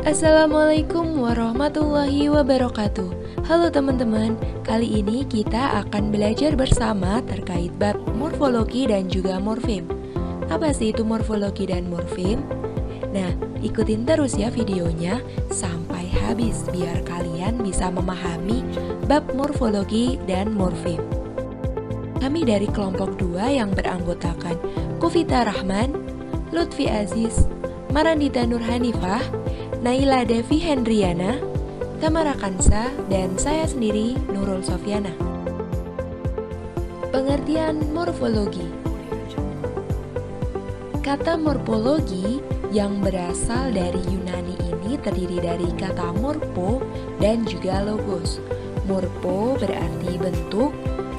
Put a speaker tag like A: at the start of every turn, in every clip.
A: Assalamualaikum warahmatullahi wabarakatuh. Halo teman-teman, kali ini kita akan belajar bersama terkait bab morfologi dan juga morfem. Apa sih itu morfologi dan morfem? Nah, ikutin terus ya videonya sampai habis biar kalian bisa memahami bab morfologi dan morfem. Kami dari kelompok 2 yang beranggotakan Kufita Rahman, Lutfi Aziz, Marandita Nur Hanifah, Naila Devi Hendriana, Tamara Kansa, dan saya sendiri Nurul Sofyana. Pengertian morfologi. Kata morfologi yang berasal dari Yunani ini terdiri dari kata morpho dan juga logos. Morpho berarti bentuk,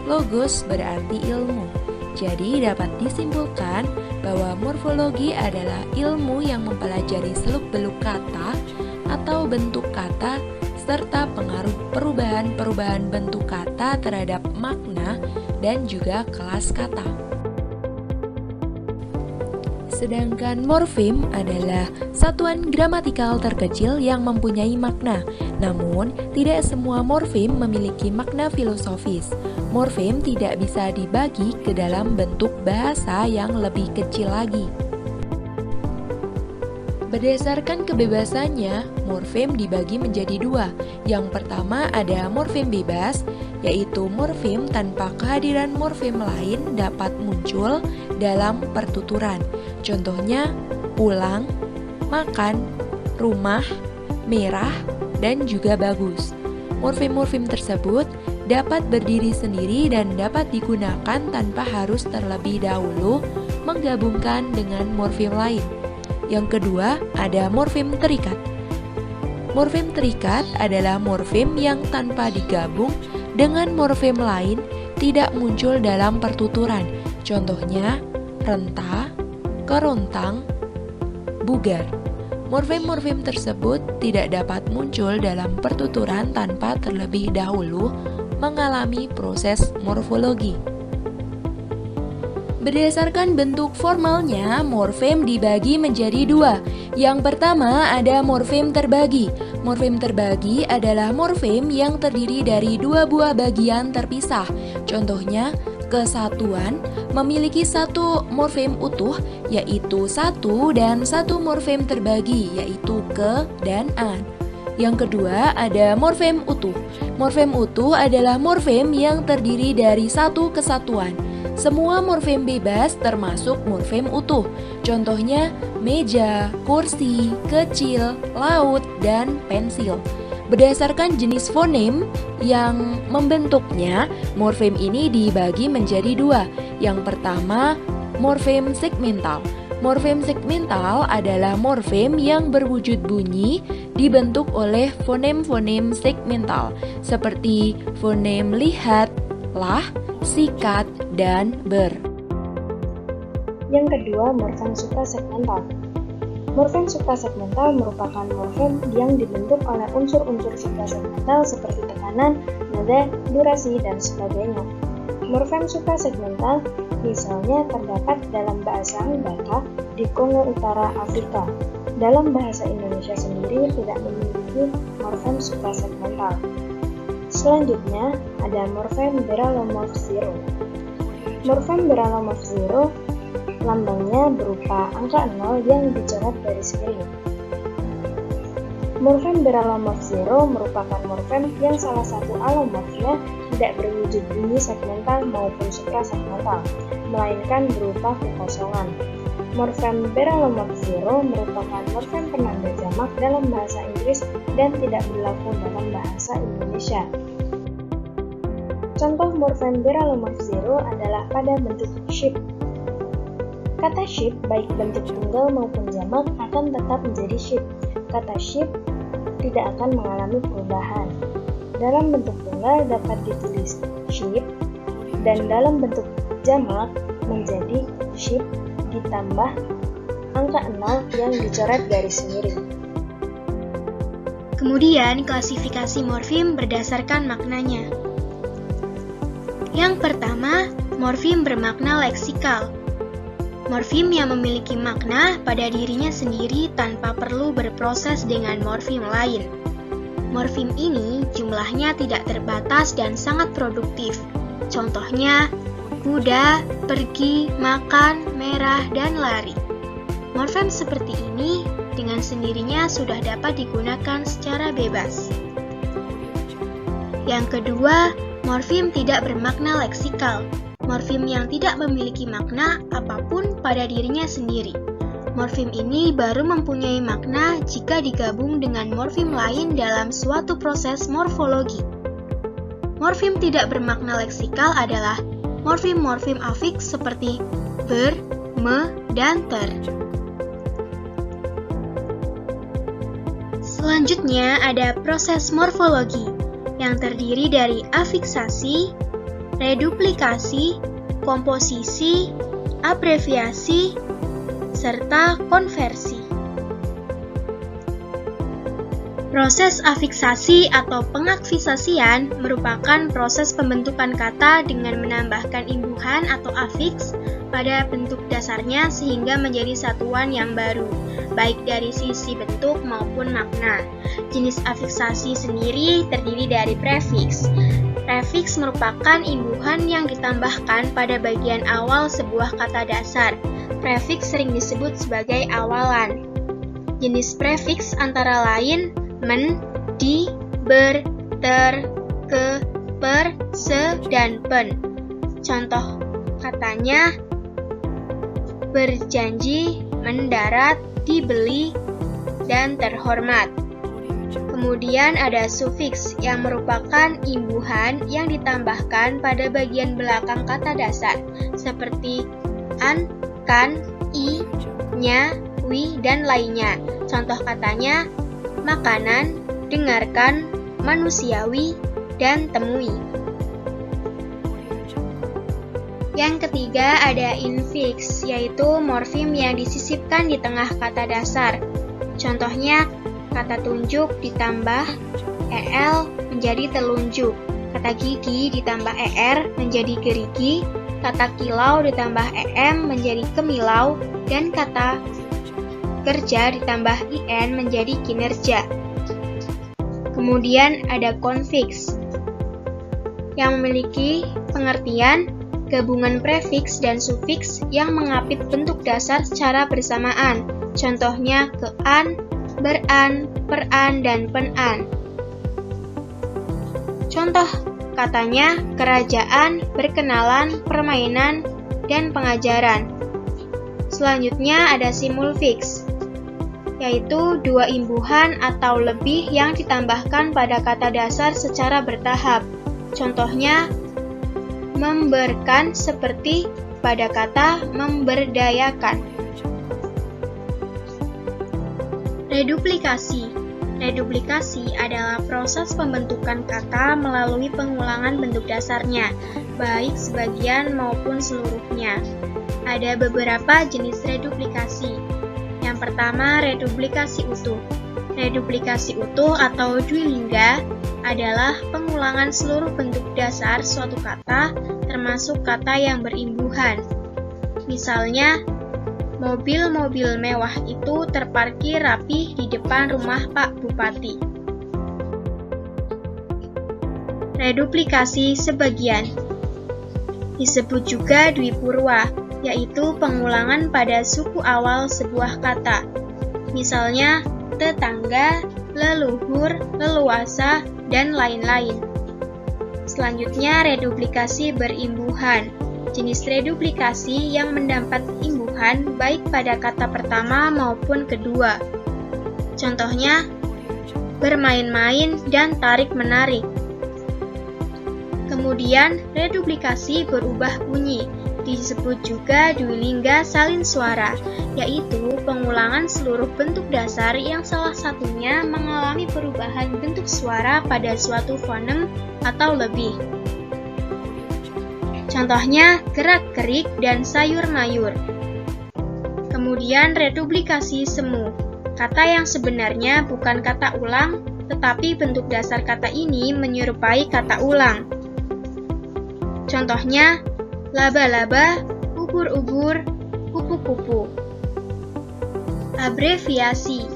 A: logos berarti ilmu. Jadi dapat disimpulkan bahwa morfologi adalah ilmu yang mempelajari seluk-beluk kata atau bentuk kata serta pengaruh perubahan-perubahan bentuk kata terhadap makna dan juga kelas kata. Sedangkan morfem adalah satuan gramatikal terkecil yang mempunyai makna. Namun, tidak semua morfem memiliki makna filosofis. Morfem tidak bisa dibagi ke dalam bentuk bahasa yang lebih kecil lagi. Berdasarkan kebebasannya, morfem dibagi menjadi dua. Yang pertama ada morfem bebas, yaitu morfem tanpa kehadiran morfem lain dapat muncul dalam pertuturan. Contohnya, pulang, makan, rumah, merah, dan juga bagus. Morfem-morfem tersebut dapat berdiri sendiri dan dapat digunakan tanpa harus terlebih dahulu menggabungkan dengan morfem lain. Yang kedua, ada morfem terikat. Morfem terikat adalah morfem yang tanpa digabung dengan morfem lain tidak muncul dalam pertuturan. Contohnya, renta, kerontang, bugar. Morfem-morfem tersebut tidak dapat muncul dalam pertuturan tanpa terlebih dahulu mengalami proses morfologi. Berdasarkan bentuk formalnya, morfem dibagi menjadi dua. Yang pertama ada morfem terbagi. Morfem terbagi adalah morfem yang terdiri dari dua buah bagian terpisah. Contohnya, kesatuan memiliki satu morfem utuh, yaitu satu, dan satu morfem terbagi, yaitu ke dan an. Yang kedua ada morfem utuh. Morfem utuh adalah morfem yang terdiri dari satu kesatuan. Semua morfem bebas termasuk morfem utuh. Contohnya meja, kursi, kecil, laut, dan pensil. Berdasarkan jenis fonem yang membentuknya, morfem ini dibagi menjadi dua. Yang pertama, morfem segmental. Morfem segmental adalah morfem yang berwujud bunyi dibentuk oleh fonem-fonem segmental seperti fonem lihat, lah, sikat, dan ber.
B: Yang kedua, morfem suprasegmental. Morfem suprasegmental merupakan morfem yang dibentuk oleh unsur-unsur suprasegmental seperti tekanan, nada, durasi, dan sebagainya. Morfem suprasegmental misalnya terdapat dalam bahasa Batak di Kongo Utara, Afrika. Dalam bahasa Indonesia sendiri tidak memiliki morfem suprasegmental. Selanjutnya ada morfem beralomorf zero. Morfem beralomorf zero lambangnya berupa angka 0 yang dicoret garis miring. Morfem beralomorf zero merupakan morfem yang salah satu alomorfnya tidak berwujud bunyi segmental maupun suprasegmental, melainkan berupa kekosongan. Morfem beralomorf zero merupakan morfem penanda jamak dalam bahasa Inggris dan tidak berlaku dalam bahasa Indonesia. Contoh morfem beralomorf zero adalah pada bentuk ship. Kata ship baik bentuk tunggal maupun jamak akan tetap menjadi ship. Kata ship tidak akan mengalami perubahan. Dalam bentuk tunggal dapat ditulis ship dan dalam bentuk jamak menjadi ship ditambah angka 0 yang dicoret garis miring.
C: Kemudian klasifikasi morfem berdasarkan maknanya. Yang pertama, morfem bermakna leksikal. Morfem yang memiliki makna pada dirinya sendiri tanpa perlu berproses dengan morfem lain. Morfem ini jumlahnya tidak terbatas dan sangat produktif. Contohnya, kuda, pergi, makan, merah, dan lari. Morfem seperti ini dengan sendirinya sudah dapat digunakan secara bebas. Yang kedua, morfem tidak bermakna leksikal. Morfem yang tidak memiliki makna apapun pada dirinya sendiri. Morfem ini baru mempunyai makna jika digabung dengan morfem lain dalam suatu proses morfologi. Morfem tidak bermakna leksikal adalah morfem-morfem afiks seperti ber, me, dan ter. Selanjutnya ada proses morfologi yang terdiri dari afiksasi, reduplikasi, komposisi, abreviasi, serta konversi. Proses afiksasi atau pengakfisasian merupakan proses pembentukan kata dengan menambahkan imbuhan atau afiks pada bentuk dasarnya sehingga menjadi satuan yang baru, baik dari sisi bentuk maupun makna. Jenis afiksasi sendiri terdiri dari prefiks. Prefiks merupakan imbuhan yang ditambahkan pada bagian awal sebuah kata dasar. Prefiks sering disebut sebagai awalan. Jenis prefiks antara lain men, di, ber, ter, ke, per, se, dan pen. Contoh katanya berjanji, mendarat, dibeli, dan terhormat. Kemudian ada sufiks yang merupakan imbuhan yang ditambahkan pada bagian belakang kata dasar seperti an, kan, i, nya, wi, dan lainnya. Contoh katanya makanan, dengarkan, manusiawi, dan temui. Yang ketiga ada infiks, yaitu morfem yang disisipkan di tengah kata dasar. Contohnya kata tunjuk ditambah el menjadi telunjuk, kata gigi ditambah er menjadi gerigi, kata kilau ditambah em menjadi kemilau, dan kata kerja ditambah in menjadi kinerja. Kemudian ada konfiks yang memiliki pengertian gabungan prefiks dan sufiks yang mengapit bentuk dasar secara bersamaan. Contohnya kean, beran, peran, dan penan. Contoh katanya kerajaan, berkenalan, permainan, dan pengajaran. Selanjutnya ada simulfiks, yaitu dua imbuhan atau lebih yang ditambahkan pada kata dasar secara bertahap. Contohnya memberkan seperti pada kata memberdayakan. Reduplikasi. Reduplikasi adalah proses pembentukan kata melalui pengulangan bentuk dasarnya, baik sebagian maupun seluruhnya. Ada beberapa jenis reduplikasi. Yang pertama, reduplikasi utuh. Reduplikasi utuh atau dwilingga adalah pengulangan seluruh bentuk dasar suatu kata, termasuk kata yang berimbuhan. Misalnya, mobil-mobil mewah itu terparkir rapi di depan rumah Pak Bupati. Reduplikasi sebagian disebut juga dwipurwa, yaitu pengulangan pada suku awal sebuah kata. Misalnya, tetangga, leluhur, leluasa, dan lain-lain. Selanjutnya, reduplikasi berimbuhan. Jenis reduplikasi yang mendapat imbuhan baik pada kata pertama maupun kedua. Contohnya, bermain-main dan tarik-menarik. Kemudian, reduplikasi berubah bunyi, disebut juga dwilingga salin suara, yaitu pengulangan seluruh bentuk dasar yang salah satunya mengalami perubahan bentuk suara pada suatu fonem atau lebih. Contohnya, gerak-gerik dan sayur-mayur. Kemudian, reduplikasi semu. Kata yang sebenarnya bukan kata ulang, tetapi bentuk dasar kata ini menyerupai kata ulang. Contohnya, laba-laba, ubur-ubur, kupu-kupu. Abreviasi.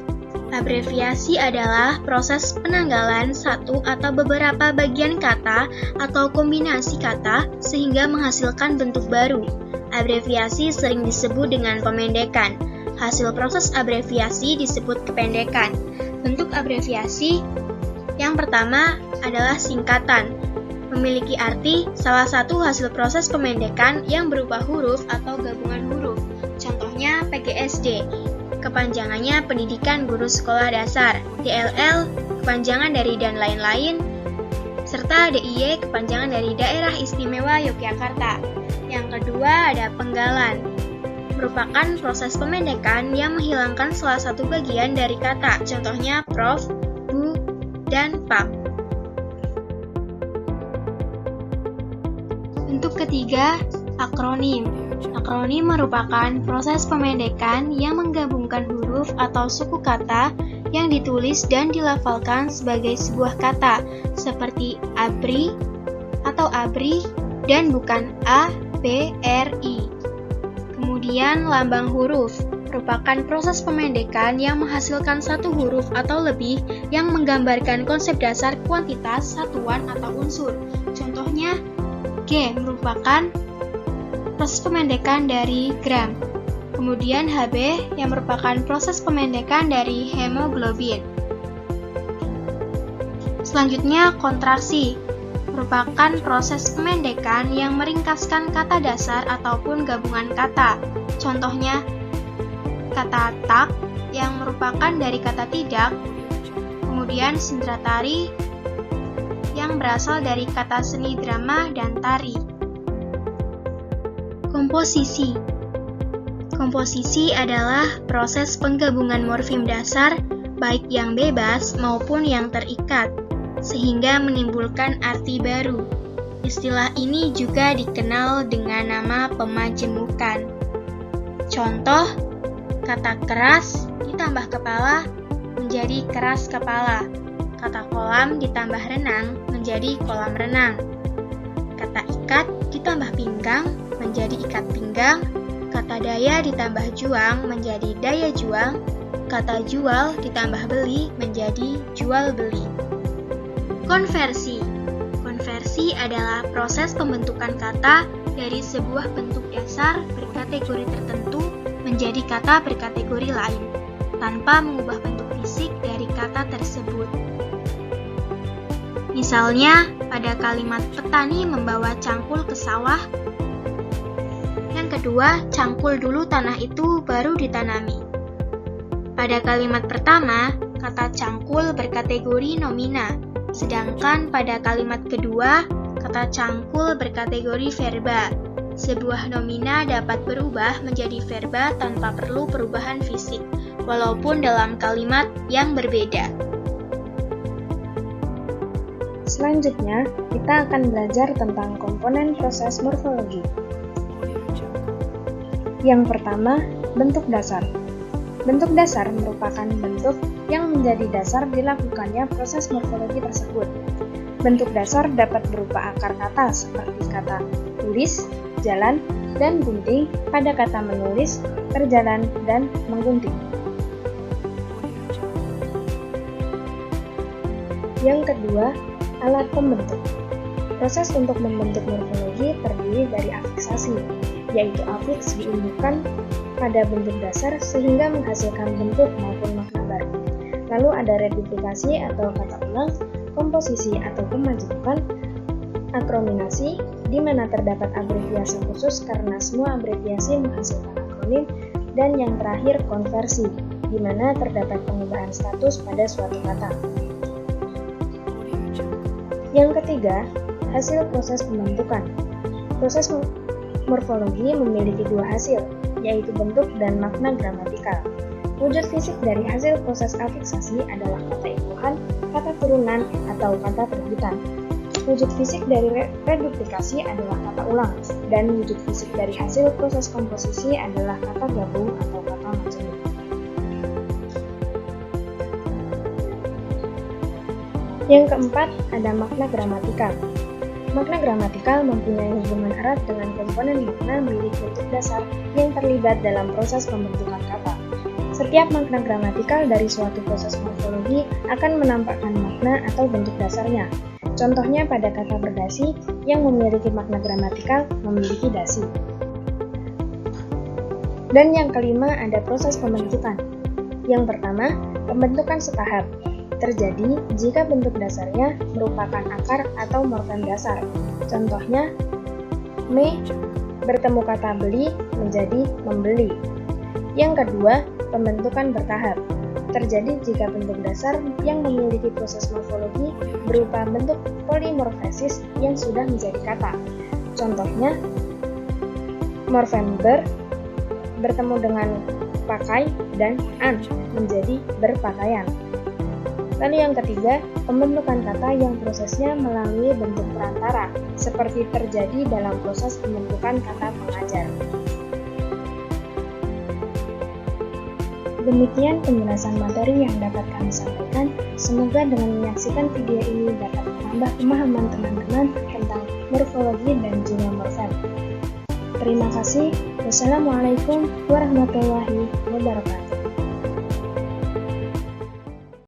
C: Abreviasi adalah proses penanggalan satu atau beberapa bagian kata atau kombinasi kata sehingga menghasilkan bentuk baru. Abreviasi sering disebut dengan pemendekan. Hasil proses abreviasi disebut kependekan. Bentuk abreviasi yang pertama adalah singkatan. Memiliki arti salah satu hasil proses pemendekan yang berupa huruf atau gabungan huruf. Contohnya PGSD. Kepanjangannya Pendidikan Guru Sekolah Dasar, DLL, kepanjangan dari dan lain-lain, serta DIY, kepanjangan dari Daerah Istimewa Yogyakarta. Yang kedua ada penggalan, merupakan proses pemendekan yang menghilangkan salah satu bagian dari kata, contohnya prof, bu, dan pak. Bentuk ketiga, akronim. Akronim merupakan proses pemendekan yang menggabungkan huruf atau suku kata yang ditulis dan dilafalkan sebagai sebuah kata, seperti ABRI atau ABRI dan bukan A-B-R-I. Kemudian lambang huruf merupakan proses pemendekan yang menghasilkan satu huruf atau lebih yang menggambarkan konsep dasar kuantitas, satuan, atau unsur. Contohnya, G merupakan proses pemendekan dari gram. Kemudian HB yang merupakan proses pemendekan dari hemoglobin. Selanjutnya kontraksi merupakan proses pemendekan yang meringkaskan kata dasar ataupun gabungan kata. Contohnya kata tak yang merupakan dari kata tidak. Kemudian sendratari yang berasal dari kata seni drama dan tari. Komposisi. Komposisi adalah proses penggabungan morfem dasar, baik yang bebas maupun yang terikat, sehingga menimbulkan arti baru. Istilah ini juga dikenal dengan nama pemajemukan. Contoh, kata keras ditambah kepala menjadi keras kepala. Kata kolam ditambah renang menjadi kolam renang. Kata ikat ditambah pinggang menjadi ikat pinggang. Kata daya ditambah juang menjadi daya juang. Kata jual ditambah beli menjadi jual beli. Konversi. Konversi adalah proses pembentukan kata dari sebuah bentuk dasar berkategori tertentu menjadi kata berkategori lain, tanpa mengubah bentuk fisik dari kata tersebut. Misalnya, pada kalimat petani membawa cangkul ke sawah. Yang kedua, cangkul dulu tanah itu baru ditanami. Pada kalimat pertama, kata cangkul berkategori nomina, sedangkan pada kalimat kedua, kata cangkul berkategori verba. Sebuah nomina dapat berubah menjadi verba tanpa perlu perubahan fisik, walaupun dalam kalimat yang berbeda.
B: Selanjutnya, kita akan belajar tentang komponen proses morfologi. Yang pertama, bentuk dasar. Bentuk dasar merupakan bentuk yang menjadi dasar dilakukannya proses morfologi tersebut. Bentuk dasar dapat berupa akar kata seperti kata tulis, jalan, dan gunting pada kata menulis, berjalan, dan menggunting. Yang kedua, alat pembentuk. Proses untuk membentuk morfologi terdiri dari afiksasi, yaitu afiks diunduhkan pada bentuk dasar sehingga menghasilkan bentuk maupun makna baru. Lalu ada reduplifikasi atau kata ulang, komposisi atau pemajemukan, akrominasi, di mana terdapat abreviasi khusus karena semua abreviasi menghasilkan akronim, dan yang terakhir konversi, di mana terdapat pengubahan status pada suatu kata. Yang ketiga, hasil proses pembentukan. Proses morfologi memiliki dua hasil, yaitu bentuk dan makna gramatikal. Wujud fisik dari hasil proses afiksasi adalah kata imbuhan, kata turunan, atau kata terbitan. Wujud fisik dari reduplikasi adalah kata ulang, dan wujud fisik dari hasil proses komposisi adalah kata gabung atau kata majemuk. Yang keempat, ada makna gramatikal. Makna gramatikal mempunyai hubungan erat dengan komponen makna milik bentuk dasar yang terlibat dalam proses pembentukan kata. Setiap makna gramatikal dari suatu proses morfologi akan menampakkan makna atau bentuk dasarnya. Contohnya pada kata berdasi yang memiliki makna gramatikal memiliki dasi. Dan yang kelima ada proses pembentukan. Yang pertama, pembentukan setahap. Terjadi jika bentuk dasarnya merupakan akar atau morfem dasar. Contohnya, me bertemu kata beli menjadi membeli. Yang kedua, pembentukan bertahap. Terjadi jika bentuk dasar yang memiliki proses morfologi berupa bentuk polimorfesis yang sudah menjadi kata. Contohnya, morfem bertemu dengan pakai dan an menjadi berpakaian. Lalu yang ketiga, pembentukan kata yang prosesnya melalui bentuk perantara, seperti terjadi dalam proses pembentukan kata pengajar. Demikian penjelasan materi yang dapat kami sampaikan. Semoga dengan menyaksikan video ini dapat menambah pemahaman teman-teman tentang morfologi dan juga morfem. Terima kasih. Wassalamualaikum warahmatullahi wabarakatuh.